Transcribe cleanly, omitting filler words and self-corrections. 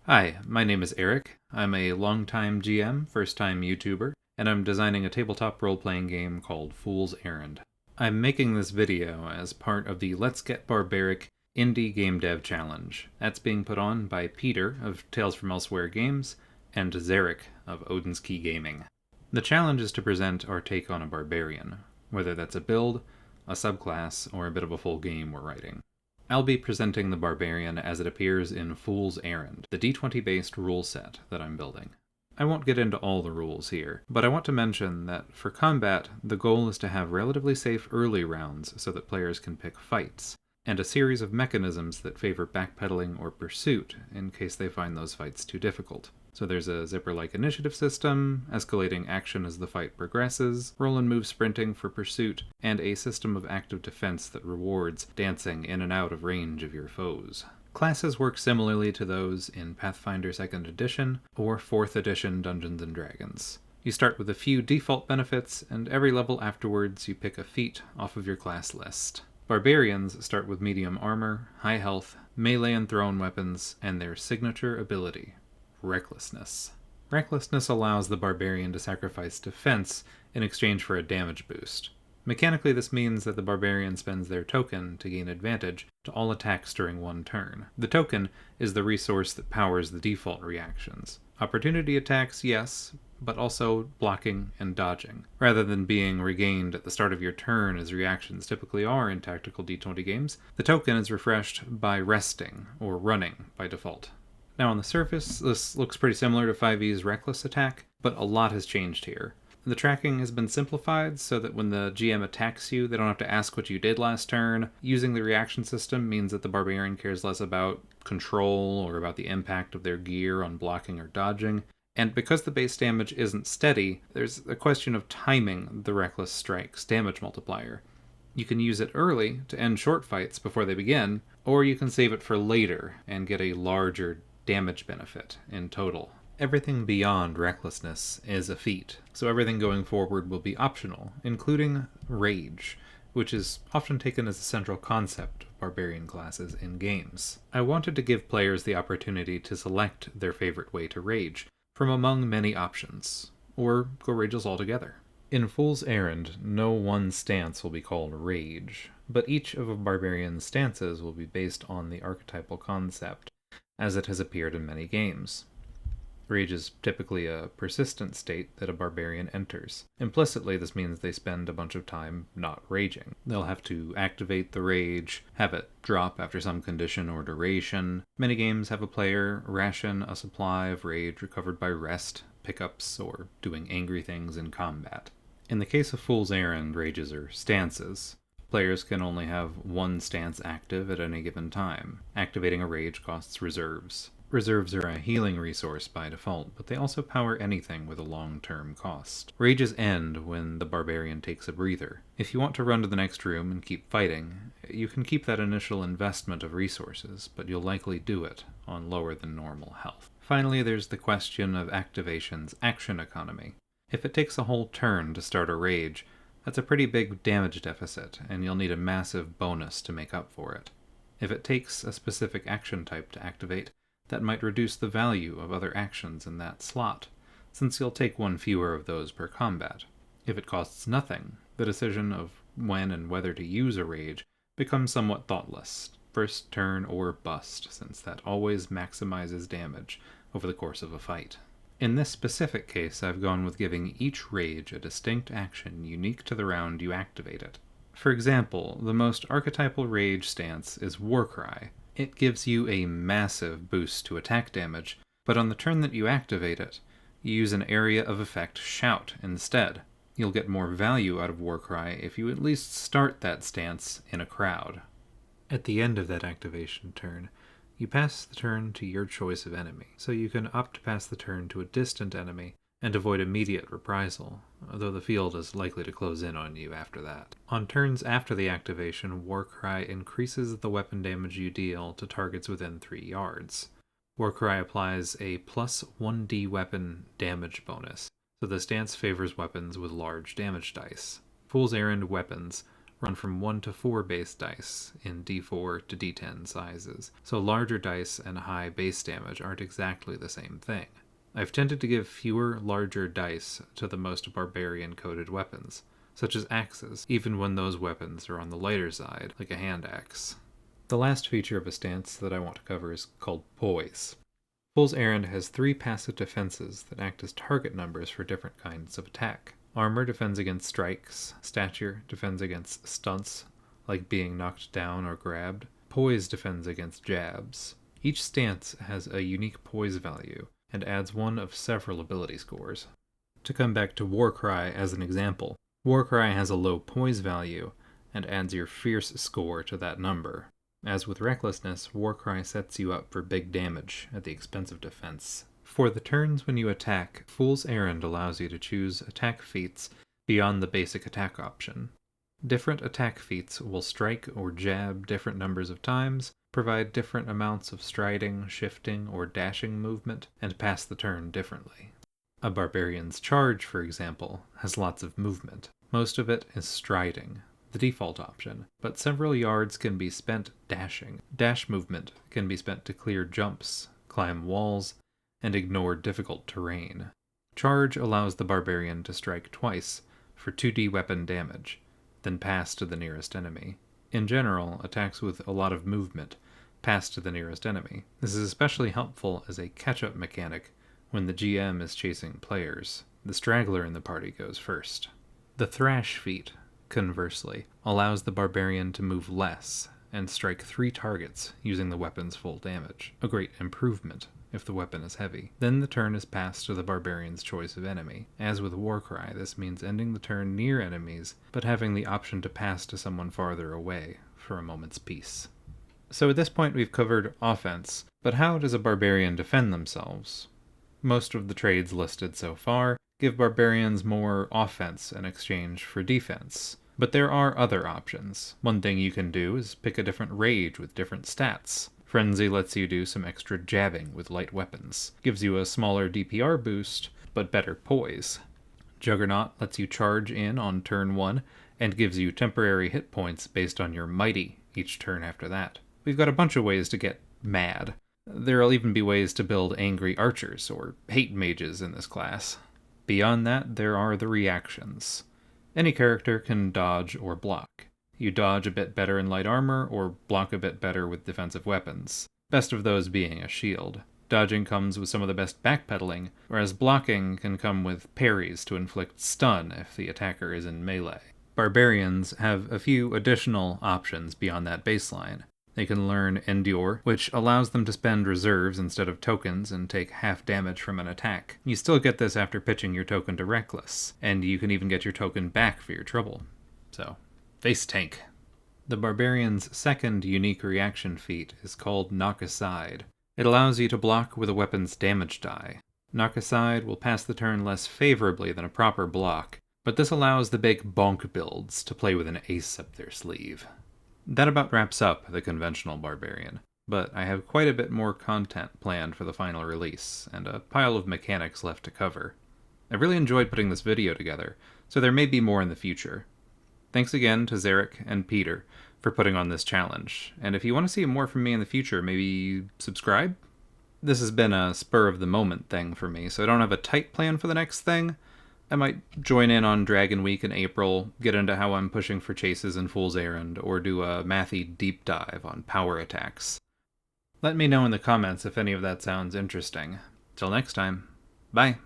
Hi, my name is Eric. I'm a longtime GM, first-time YouTuber, and I'm designing a tabletop role-playing game called Fool's Errand. I'm making this video as part of the Let's Get Barbaric Indie Game Dev Challenge. That's being put on by Peter of Tales from Elsewhere Games and Zarek of Odin's Key Gaming. The challenge is to present our take on a barbarian, whether that's a build, a subclass, or a bit of a full game we're writing. I'll be presenting the Barbarian as it appears in Fool's Errand, the D20-based rule set that I'm building. I won't get into all the rules here, but I want to mention that for combat, the goal is to have relatively safe early rounds so that players can pick fights, and a series of mechanisms that favor backpedaling or pursuit in case they find those fights too difficult. So there's a zipper-like initiative system, escalating action as the fight progresses, roll and move sprinting for pursuit, and a system of active defense that rewards dancing in and out of range of your foes. Classes work similarly to those in Pathfinder 2nd Edition or 4th Edition Dungeons & Dragons. You start with a few default benefits, and every level afterwards you pick a feat off of your class list. Barbarians start with medium armor, high health, melee and thrown weapons, and their signature ability, Recklessness. Recklessness allows the barbarian to sacrifice defense in exchange for a damage boost. Mechanically, this means that the barbarian spends their token to gain advantage to all attacks during one turn. The token is the resource that powers the default reactions. Opportunity attacks, yes, but also blocking and dodging, rather than being regained at the start of your turn as reactions typically are in tactical D20 games. The token is refreshed by resting or running by default. Now on the surface, this looks pretty similar to 5e's Reckless attack, but a lot has changed here. The tracking has been simplified so that when the GM attacks you, they don't have to ask what you did last turn. Using the reaction system means that the barbarian cares less about control or about the impact of their gear on blocking or dodging. And because the base damage isn't steady, there's a question of timing the Reckless strike's damage multiplier. You can use it early to end short fights before they begin, or you can save it for later and get a larger damage benefit in total. Everything beyond Recklessness is a feat, so everything going forward will be optional, including Rage, which is often taken as a central concept of barbarian classes in games. I wanted to give players the opportunity to select their favorite way to rage from among many options, or go rageless altogether. In Fool's Errand, no one stance will be called Rage, but each of a barbarian's stances will be based on the archetypal concept, as it has appeared in many games. Rage is typically a persistent state that a barbarian enters. Implicitly, this means they spend a bunch of time not raging. They'll have to activate the rage, have it drop after some condition or duration. Many games have a player ration a supply of rage recovered by rest, pickups, or doing angry things in combat. In the case of Fool's Errand, rages are stances. Players can only have one stance active at any given time. Activating a rage costs reserves. Reserves are a healing resource by default, but they also power anything with a long-term cost. Rages end when the barbarian takes a breather. If you want to run to the next room and keep fighting, you can keep that initial investment of resources, but you'll likely do it on lower than normal health. Finally, there's the question of activation's action economy. If it takes a whole turn to start a rage, that's a pretty big damage deficit, and you'll need a massive bonus to make up for it. If it takes a specific action type to activate, that might reduce the value of other actions in that slot, since you'll take one fewer of those per combat. If it costs nothing, the decision of when and whether to use a rage becomes somewhat thoughtless, first turn or bust, since that always maximizes damage over the course of a fight. In this specific case, I've gone with giving each rage a distinct action unique to the round you activate it. For example, the most archetypal rage stance is Warcry. It gives you a massive boost to attack damage, but on the turn that you activate it, you use an area of effect Shout instead. You'll get more value out of Warcry if you at least start that stance in a crowd. At the end of that activation turn, you pass the turn to your choice of enemy, so you can opt to pass the turn to a distant enemy and avoid immediate reprisal, though the field is likely to close in on you after that. On turns after the activation, Warcry increases the weapon damage you deal to targets within 3 yards. Warcry applies a plus 1d weapon damage bonus, so the stance favors weapons with large damage dice. Fool's Errand weapons run from 1 to 4 base dice in d4 to d10 sizes, so larger dice and high base damage aren't exactly the same thing. I've tended to give fewer larger dice to the most barbarian-coded weapons, such as axes, even when those weapons are on the lighter side, like a hand axe. The last feature of a stance that I want to cover is called poise. Fool's Errand has 3 passive defenses that act as target numbers for different kinds of attack. Armor defends against strikes, stature defends against stunts, like being knocked down or grabbed, poise defends against jabs. Each stance has a unique poise value, and adds one of several ability scores. To come back to Warcry as an example, Warcry has a low poise value, and adds your fierce score to that number. As with Recklessness, Warcry sets you up for big damage at the expense of defense. For the turns when you attack, Fool's Errand allows you to choose attack feats beyond the basic attack option. Different attack feats will strike or jab different numbers of times, provide different amounts of striding, shifting, or dashing movement, and pass the turn differently. A Barbarian's Charge, for example, has lots of movement. Most of it is striding, the default option, but several yards can be spent dashing. Dash movement can be spent to clear jumps, climb walls, and ignore difficult terrain. Charge allows the Barbarian to strike twice for 2d weapon damage, then pass to the nearest enemy. In general, attacks with a lot of movement pass to the nearest enemy. This is especially helpful as a catch-up mechanic when the GM is chasing players. The straggler in the party goes first. The Thrash feat, conversely, allows the Barbarian to move less and strike 3 targets using the weapon's full damage, a great improvement if the weapon is heavy. Then the turn is passed to the Barbarian's choice of enemy. As with Warcry, this means ending the turn near enemies, but having the option to pass to someone farther away for a moment's peace. So at this point we've covered offense, but how does a Barbarian defend themselves? Most of the trades listed so far give Barbarians more offense in exchange for defense. But there are other options. One thing you can do is pick a different rage with different stats. Frenzy lets you do some extra jabbing with light weapons. Gives you a smaller DPR boost, but better poise. Juggernaut lets you charge in on turn 1, and gives you temporary hit points based on your mighty each turn after that. We've got a bunch of ways to get mad. There'll even be ways to build angry archers, or hate mages in this class. Beyond that, there are the reactions. Any character can dodge or block. You dodge a bit better in light armor, or block a bit better with defensive weapons, best of those being a shield. Dodging comes with some of the best backpedaling, whereas blocking can come with parries to inflict stun if the attacker is in melee. Barbarians have a few additional options beyond that baseline. They can learn Endure, which allows them to spend reserves instead of tokens and take half damage from an attack. You still get this after pitching your token to Reckless, and you can even get your token back for your trouble. So, face tank. The Barbarian's second unique reaction feat is called Knock Aside. It allows you to block with a weapon's damage die. Knock Aside will pass the turn less favorably than a proper block, but this allows the big bonk builds to play with an ace up their sleeve. That about wraps up the conventional Barbarian, but I have quite a bit more content planned for the final release, and a pile of mechanics left to cover. I really enjoyed putting this video together, so there may be more in the future. Thanks again to Zarek and Peter for putting on this challenge, and if you want to see more from me in the future, maybe subscribe? This has been a spur-of-the-moment thing for me, so I don't have a tight plan for the next thing. I might join in on Dragon Week in April, get into how I'm pushing for chases in Fool's Errand, or do a mathy deep dive on power attacks. Let me know in the comments if any of that sounds interesting. Till next time, bye!